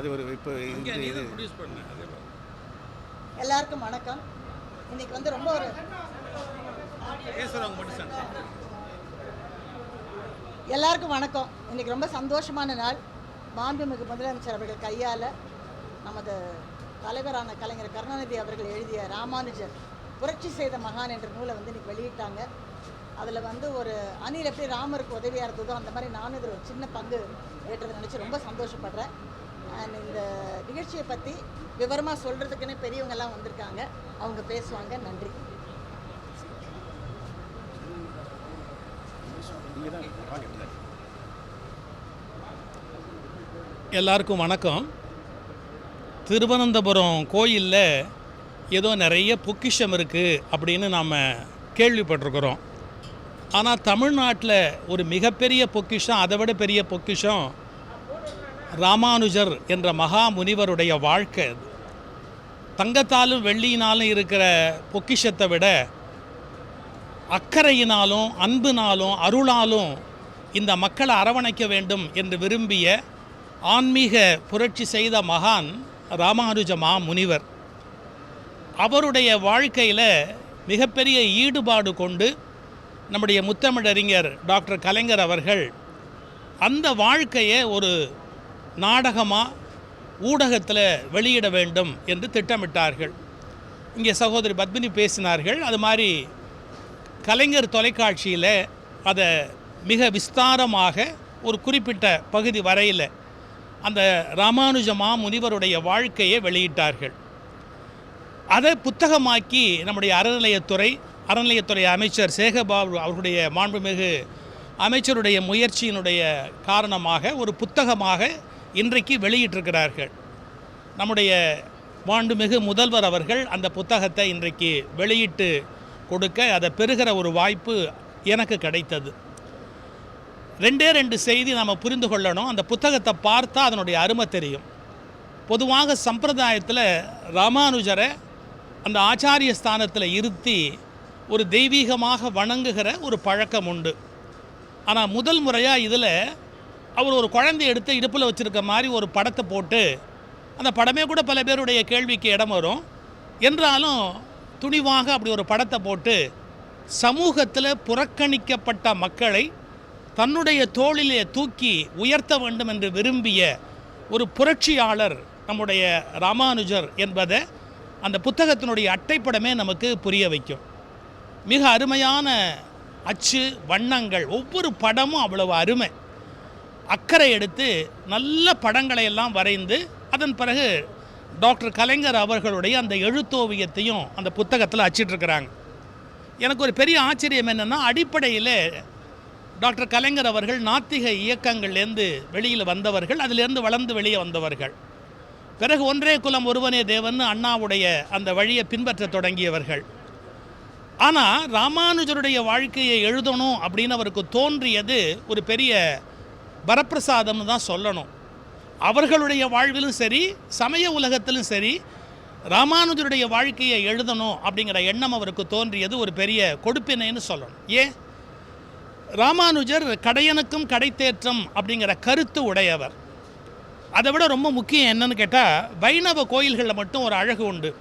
அது ஒரு இப்போ இது எல்லாருக்கும் வணக்கம். இன்னைக்கு வந்து ரொம்ப ஒரு எல்லாருக்கும் வணக்கம். இன்னைக்கு ரொம்ப சந்தோஷமான நாள். மாண்புமிகு முதலமைச்சர் அவர்கள் கையால் நமது தலைவரான கலைஞர் கருணாநிதி அவர்கள் எழுதிய ராமானுஜர் புரட்சி செய்த மகான் என்ற நூலை வந்து இன்னைக்கு வெளியிட்டாங்க. அதில் வந்து ஒரு அணில் எப்படி ராமருக்கு உதவியாக இருந்ததோ அந்த மாதிரி நானும் இதில் ஒரு சின்ன பங்கு ஏற்றதை நினச்சி ரொம்ப சந்தோஷப்படுறேன். அண்ட் இந்த நிகழ்ச்சியை பற்றி விவரமாக சொல்கிறதுக்குன்னு பெரியவங்கெல்லாம் வந்திருக்காங்க, அவங்க பேசுவாங்க. நன்றி. எல்லாருக்கும் வணக்கம். திருவனந்தபுரம் கோயிலில் ஏதோ நிறைய பொக்கிஷம் இருக்குது அப்படின்னு நாம் கேள்விப்பட்டிருக்கிறோம். ஆனால் தமிழ்நாட்டில் ஒரு மிகப்பெரிய பொக்கிஷம், அதை விட பெரிய பொக்கிஷம் ராமானுஜர் என்ற மகா முனிவருடைய வாழ்க்கை. தங்கத்தாலும் வெள்ளியினாலும் இருக்கிற பொக்கிஷத்தை விட அக்கறையினாலும் அன்பினாலும் அருளாலும் இந்த மக்களை அரவணைக்க வேண்டும் என்று விரும்பிய ஆன்மீக புரட்சி செய்த மகான் ராமானுஜ முனிவர். அவருடைய வாழ்க்கையில் மிகப்பெரிய ஈடுபாடு கொண்டு நம்முடைய முத்தமிழறிஞர் டாக்டர் கலைஞர் அவர்கள் அந்த வாழ்க்கையை ஒரு நாடகமாக ஊடகத்தில் வெளியிட வேண்டும் என்று திட்டமிட்டார்கள். இங்கே சகோதரி பத்மினி பேசினார்கள். அது மாதிரி கலைஞர் தொலைக்காட்சியில் அதை மிக விஸ்தாரமாக ஒரு குறிப்பிட்ட பகுதி வரையில் அந்த ராமானுஜ முனிவருடைய வாழ்க்கையை வெளியிட்டார்கள். அதை புத்தகமாக்கி நம்முடைய அறநிலையத்துறை அமைச்சர் சேகர்பாபு அவருடைய மாண்புமிகு அமைச்சருடைய முயற்சியினுடைய காரணமாக ஒரு புத்தகமாக இன்றைக்கு வெளியிட்டிருக்கிறார்கள். நம்முடைய மாண்புமிகு முதல்வர் அவர்கள் அந்த புத்தகத்தை இன்றைக்கு வெளியிட்டு கொடுக்க அதை பெறுகிற ஒரு வாய்ப்பு எனக்கு கிடைத்தது. ரெண்டு செய்தி நாம் புரிந்து கொள்ளணும். அந்த புத்தகத்தை பார்த்தா அதனுடைய அருமை தெரியும். பொதுவாக சம்பிரதாயத்தில் ராமானுஜரை அந்த ஆச்சாரிய ஸ்தானத்தில் இருத்தி ஒரு தெய்வீகமாக வணங்குகிற ஒரு பழக்கம் உண்டு. ஆனால் முதல் முறையாக இதில் அவர் ஒரு குழந்தை எடுத்து இடுப்பில் வச்சுருக்க மாதிரி ஒரு படத்தை போட்டு, அந்த படமே கூட பல பேருடைய கேள்விக்கு இடம் வரும் என்றாலும் துணிவாக அப்படி ஒரு படத்தை போட்டு சமூகத்தில் புறக்கணிக்கப்பட்ட மக்களை தன்னுடைய தோளிலே தூக்கி உயர்த்த வேண்டும் என்று விரும்பிய ஒரு புரட்சியாளர் நம்முடைய ராமானுஜர் என்பதை அந்த புத்தகத்தினுடைய அட்டைப்படமே நமக்கு புரிய வைக்கும். மிக அருமையான அச்சு, வண்ணங்கள், ஒவ்வொரு படமும் அவ்வளவு அருமை. அக்கறை எடுத்து நல்ல படங்களை எல்லாம் வரைந்து அதன் பிறகு டாக்டர் கலைஞர் அவர்களுடைய அந்த எழுத்தோவியத்தையும் அந்த புத்தகத்தில் அச்சிட்ருக்கிறாங்க. எனக்கு ஒரு பெரிய ஆச்சரியம் என்னென்னா, அடிப்படையில் டாக்டர் கலைஞர் அவர்கள் நாத்திக இயக்கங்கள்லேருந்து வெளியில் வந்தவர்கள், அதிலேருந்து வளர்ந்து வெளியே வந்தவர்கள். பிறகு ஒன்றே குலம் ஒருவனே தேவன் அண்ணாவுடைய அந்த வழியை பின்பற்ற தொடங்கியவர்கள். ஆனால் ராமானுஜருடைய வாழ்க்கையை எழுதணும் அப்படின்னு அவருக்கு தோன்றியது ஒரு பெரிய வரப்பிரசாதம்னு தான் சொல்லணும். அவர்களுடைய வாழ்விலும் சரி, சமய உலகத்திலும் சரி, ராமானுஜருடைய வாழ்க்கையை எழுதணும் அப்படிங்கிற எண்ணம் அவருக்கு தோன்றியது ஒரு பெரிய கொடுப்பினைன்னு சொல்லணும். ஏன்? ராமானுஜர் கடையனுக்கும் கடைத்தேற்றம் அப்படிங்கிற கருத்து உடையவர். அதை விட ரொம்ப முக்கியம் என்னன்னு கேட்டால், வைணவ கோயில்களில் மட்டும் ஒரு அழகு உண்டு.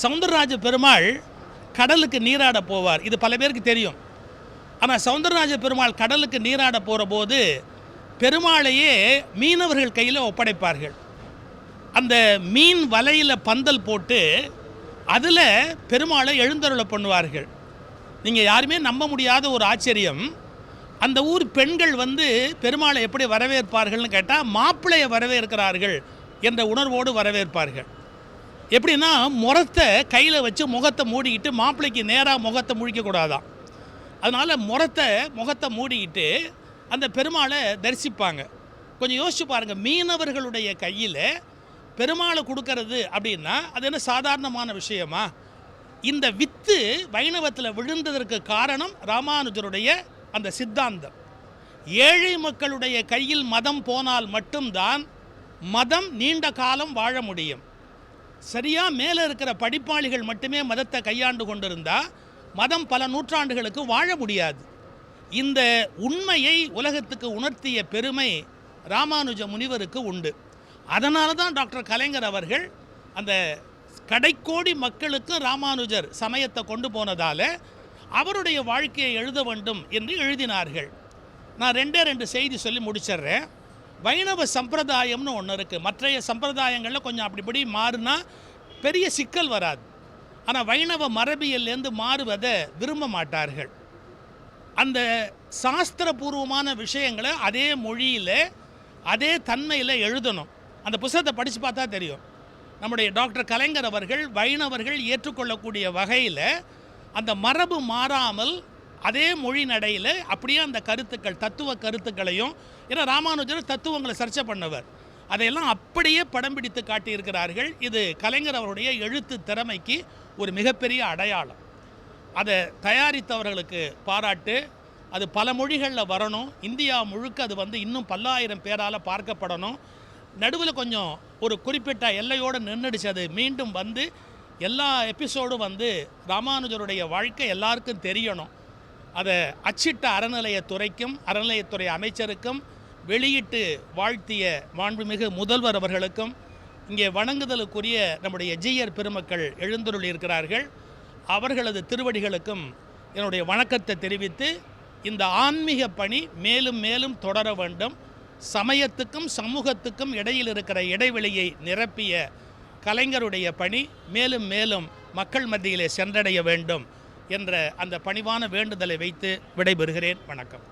சௌந்தரராஜ பெருமாள் கடலுக்கு நீராட போவார். இது பல பேருக்கு தெரியும். ஆனால் சௌந்தரராஜ பெருமாள் கடலுக்கு நீராட போகிற போது பெருமாளையே மீனவர்கள் கையில் ஒப்படைப்பார்கள். அந்த மீன் வலையில் பந்தல் போட்டு அதில் பெருமாளை எழுந்தருளை பண்ணுவார்கள். நீங்கள் யாருமே நம்ப முடியாத ஒரு ஆச்சரியம். அந்த ஊர் பெண்கள் வந்து பெருமாளை எப்படி வரவேற்பார்கள்னு கேட்டால், மாப்பிள்ளையை வரவேற்கிறார்கள் என்ற உணர்வோடு வரவேற்பார்கள். எப்படின்னா, முறத்தை கையில் வச்சு முகத்தை மூடிக்கிட்டு மாப்பிள்ளைக்கு நேராக முகத்தை முழிக்கக்கூடாதான். அதனால் முகத்தை மூடிக்கிட்டு அந்த பெருமாளை தரிசிப்பாங்க. கொஞ்சம் யோசிச்சு பாருங்கள், மீனவர்களுடைய கையில் பெருமாளை கொடுக்கறது அப்படின்னா அது என்ன சாதாரணமான விஷயமா? இந்த வித்து வைணவத்தில் விழுந்ததற்கு காரணம் ராமானுஜருடைய அந்த சித்தாந்தம். ஏழை மக்களுடைய கையில் மதம் போனால் மட்டும்தான் மதம் நீண்ட காலம் வாழ முடியும். சரியாக மேலே இருக்கிற படிப்பாளிகள் மட்டுமே மதத்தை கையாண்டு கொண்டிருந்தால் மதம் பல நூற்றாண்டுகளுக்கு வாழ முடியாது. இந்த உண்மையை உலகத்துக்கு உணர்த்திய பெருமை ராமானுஜ முனிவருக்கு உண்டு. அதனால தான் டாக்டர் கலைஞர் அவர்கள் அந்த கடைக்கோடி மக்களுக்கும் ராமானுஜர் சமயத்தை கொண்டு போனதால் அவருடைய வாழ்க்கையை எழுத வேண்டும் என்று எழுதினார்கள். நான் ரெண்டு செய்தி சொல்லி முடிச்சிடுறேன். வைணவ சம்பிரதாயம்னு ஒன்று இருக்குது. மற்றைய சம்பிரதாயங்களில் கொஞ்சம் அப்படி மாறுனா பெரிய சிக்கல் வராது. ஆனால் வைணவ மரபியல்லேருந்து மாறுவதை விரும்ப மாட்டார்கள். அந்த சாஸ்திரபூர்வமான விஷயங்களை அதே மொழியில் அதே தன்மையில் எழுதணும். அந்த புத்தகத்தை படித்து பார்த்தா தெரியும். நம்முடைய டாக்டர் கலைஞர் அவர்கள் வைணவர்கள் ஏற்றுக்கொள்ளக்கூடிய வகையில் அந்த மரபு மாறாமல் அதே மொழி நடையில் அப்படியே அந்த கருத்துக்கள் தத்துவ கருத்துக்களையும், ஏன்னா ராமானுஜர் தத்துவங்களை சர்ச்சை பண்ணவர், அதையெல்லாம் அப்படியே படம் பிடித்து காட்டியிருக்கிறார்கள். இது கலைஞர் அவருடைய எழுத்து திறமைக்கு ஒரு மிகப்பெரிய அடையாளம். அதை தயாரித்தவர்களுக்கு பாராட்டு. அது பல மொழிகளில் வரணும். இந்தியா முழுக்க அது இன்னும் பல்லாயிரம் பேரால் பார்க்கப்படணும். நடுவில் கொஞ்சம் ஒரு குறிப்பிட்ட எல்லையோடு நின்றுடுச்சு. அது மீண்டும் எல்லா எபிசோடும் ராமானுஜருடைய வாழ்க்கை எல்லாருக்கும் தெரியணும். அதை அச்சிட்ட அறநிலையத்துறைக்கும் அறநிலையத்துறை அமைச்சருக்கும் வெளியிட்டு வாழ்த்திய மாண்புமிகு முதல்வர் அவர்களுக்கும் இங்கே வணங்குதலுக்குரிய நம்முடைய ஜீயர் பெருமக்கள் எழுந்தருளி இருக்கிறார்கள். அவர்களது திருவடிகளுக்கும் என்னுடைய வணக்கத்தை தெரிவித்து, இந்த ஆன்மீக பணி மேலும் மேலும் தொடர வேண்டும். சமயத்துக்கும் சமூகத்துக்கும் இடையில் இருக்கிற இடைவெளியை நிரப்பிய கலைஞருடைய பணி மேலும் மேலும் மக்கள் மத்தியிலே சென்றடைய வேண்டும் என்ற அந்த பணிவான வேண்டுதலை வைத்து விடைபெறுகிறேன். வணக்கம்.